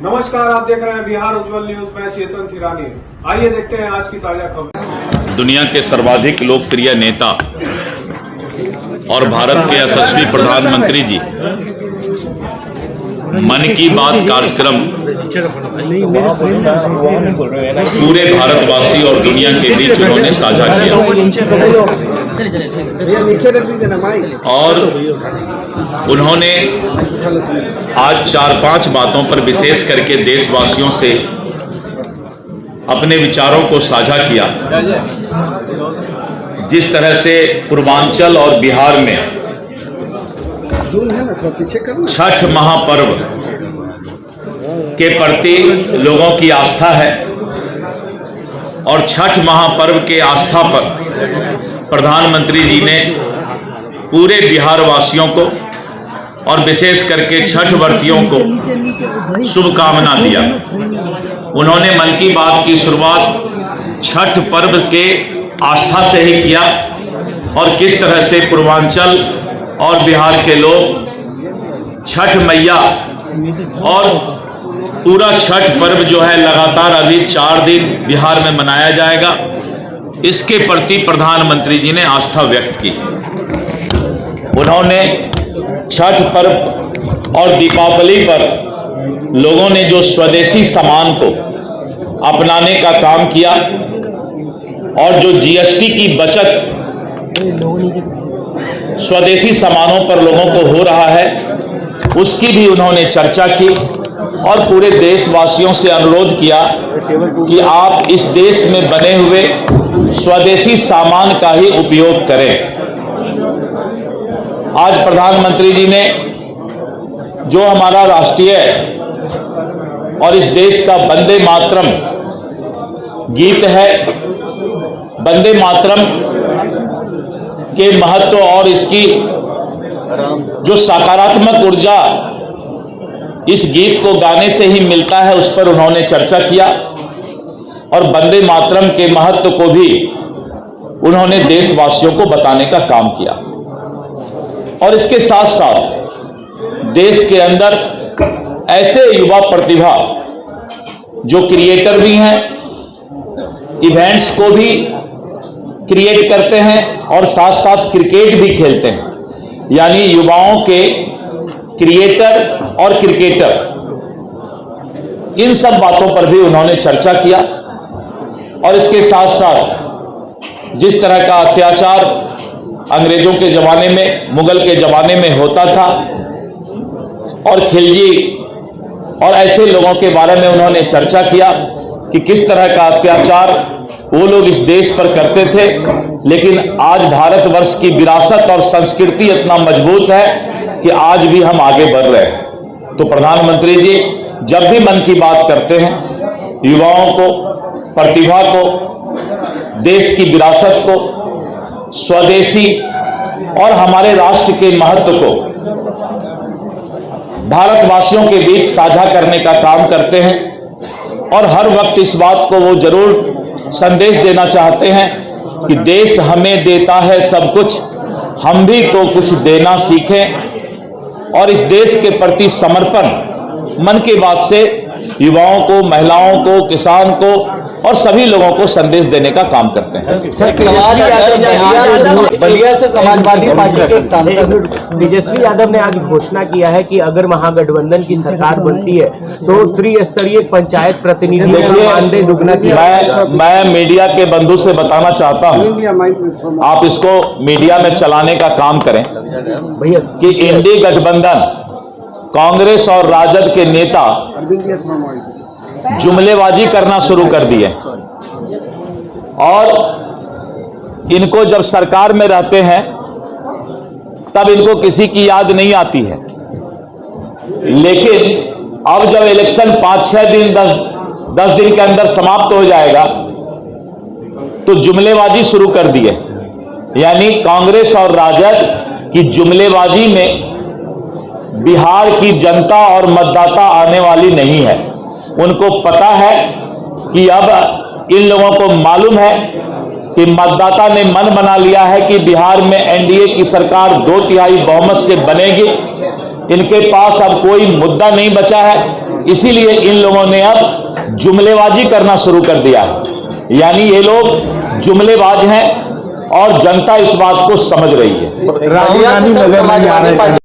नमस्कार, आप देख रहे हैं बिहार उज्जवल न्यूज। मैं चेतन थिरानी। आइए देखते हैं आज की ताजा खबर। दुनिया के सर्वाधिक लोकप्रिय नेता और भारत के यशस्वी प्रधानमंत्री जी मन की बात कार्यक्रम पूरे भारतवासी और दुनिया के बीच उन्होंने साझा किया और उन्होंने आज 4-5 बातों पर विशेष करके देशवासियों से अपने विचारों को साझा किया। जिस तरह से पूर्वांचल और बिहार में छठ महापर्व के प्रति लोगों की आस्था है और छठ महापर्व के आस्था पर प्रधानमंत्री जी ने पूरे बिहार वासियों को और विशेष करके छठ व्रतियों को शुभकामना दिया। उन्होंने मन की बात की शुरुआत छठ पर्व के आस्था से ही किया और किस तरह से पूर्वांचल और बिहार के लोग छठ मैया और पूरा छठ पर्व जो है लगातार अभी 4 दिन बिहार में मनाया जाएगा, इसके प्रति प्रधानमंत्री जी ने आस्था व्यक्त की। उन्होंने छठ पर्व और दीपावली पर लोगों ने जो स्वदेशी सामान को अपनाने का काम किया और जो जीएसटी की बचत स्वदेशी सामानों पर लोगों को हो रहा है, उसकी भी उन्होंने चर्चा की और पूरे देशवासियों से अनुरोध किया कि आप इस देश में बने हुए स्वदेशी सामान का ही उपयोग करें। आज प्रधानमंत्री जी ने जो हमारा राष्ट्रीय और इस देश का वंदे मातरम गीत है, वंदे मातरम के महत्व और इसकी जो सकारात्मक ऊर्जा इस गीत को गाने से ही मिलता है, उस पर उन्होंने चर्चा किया और वंदे मातरम के महत्व को भी उन्होंने देशवासियों को बताने का काम किया। और इसके साथ साथ देश के अंदर ऐसे युवा प्रतिभा जो क्रिएटर भी हैं, इवेंट्स को भी क्रिएट करते हैं और साथ साथ क्रिकेट भी खेलते हैं, यानी युवाओं के क्रिएटर और क्रिकेटर, इन सब बातों पर भी उन्होंने चर्चा किया। और इसके साथ साथ जिस तरह का अत्याचार अंग्रेजों के जमाने में, मुगल के जमाने में होता था और खिलजी और ऐसे लोगों के बारे में उन्होंने चर्चा किया कि किस तरह का अत्याचार वो लोग इस देश पर करते थे, लेकिन आज भारतवर्ष की विरासत और संस्कृति इतना मजबूत है कि आज भी हम आगे बढ़ रहे हैं। तो प्रधानमंत्री जी जब भी मन की बात करते हैं, युवाओं को, प्रतिभा को, देश की विरासत को, स्वदेशी और हमारे राष्ट्र के महत्व को भारतवासियों के बीच साझा करने का काम करते हैं और हर वक्त इस बात को वो जरूर संदेश देना चाहते हैं कि देश हमें देता है सब कुछ, हम भी तो कुछ देना सीखें। और इस देश के प्रति समर्पण मन की बात से युवाओं को, महिलाओं को, किसान को और सभी लोगों को संदेश देने का काम करते हैं। बलिया से समाजवादी पार्टी के सांसद तेजस्वी यादव ने आज घोषणा किया है कि अगर महागठबंधन की सरकार बनती है तो त्रिस्तरीय पंचायत प्रतिनिधियों का मानदेय दुगना किया। मैं मीडिया के बंधु से बताना चाहता हूं, आप इसको मीडिया में चलाने का काम करें भैया कि इंडी गठबंधन कांग्रेस और राजद के नेता जुमलेबाजी करना शुरू कर दिए और इनको जब सरकार में रहते हैं तब इनको किसी की याद नहीं आती है, लेकिन अब जब इलेक्शन 5-6 दिन 10 दिन के अंदर समाप्त हो जाएगा तो जुमलेबाजी शुरू कर दिए। यानी कांग्रेस और राजद की जुमलेबाजी में बिहार की जनता और मतदाता आने वाली नहीं है। उनको पता है कि अब इन लोगों को मालूम है कि मतदाता ने मन बना लिया है कि बिहार में एनडीए की सरकार 2/3 बहुमत से बनेगी। इनके पास अब कोई मुद्दा नहीं बचा है इसीलिए इन लोगों ने अब जुमलेबाजी करना शुरू कर दिया है। यानी ये लोग जुमलेबाज हैं और जनता इस बात को समझ रही है। राहुल गांधी नजर नहीं आ रहे हैं।